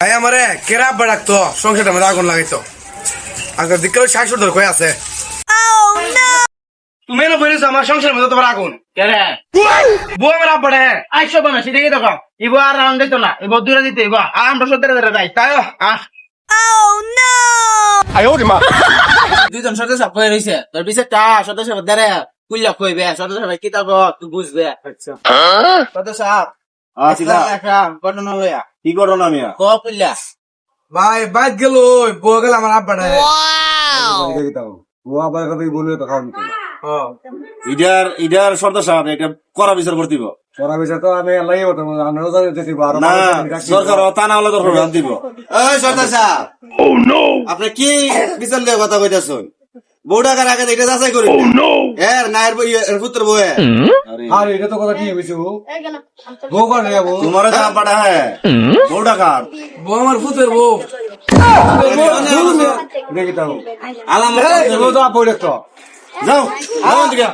ভাই আমারে কেরা আব্বা ডাকতো সংসারটা মধ্যে আগুন লাগাইতো আজকে দিকে শাশুর ধর কয়ে আছে তুমি না বলেছো আমার সংসারের মধ্যে তোমার আগুন কেরে বউ আমার আব্বা রে আইসো বানা সেটাকে দেখো ইবো আর রাউন্ড দিত না ইবো দূরে দিতে ইবো আর আমরা সত্যি যাই তাই আহ মা দুইজন সদস্য হয়ে রয়েছে তোর পিছে টা সদস্য দাঁড়ে কুল্লা কইবে সদস্য কি তা তুই বুঝবে সদস্য একটা ঘটনা লইয়া কি করো না মিয়া ক কুল্লা ভাই বাইক গেল বউ গেল আমার আব্বা রে ও আবার কথা বলবে তো খাওয়া নিতে ইডার শর্ত সাহেব একটা করা বিচার করতে দিব করা বিচার তো আমি আল্লাহই বলতাম আনারও যেতে দিব আর না সরকার তা না হলে তো প্রোগ্রাম দিব এই সর্দার সাহেব আপনি কি বিচার নিয়ে কথা কইতাছেন বউটা কার আগে এটা যাচাই করি এর নায়ের বই এর পুত্র বউ আর এটা তো কথা ঠিক হইছে বউ কর রে বউ তোমার সাপ পাটা হ্যাঁ বউটা কার বউ আমার ফুতের বউ দেখি তাও আলাম বউ তো আপো দেখতো যাও যাও দিকে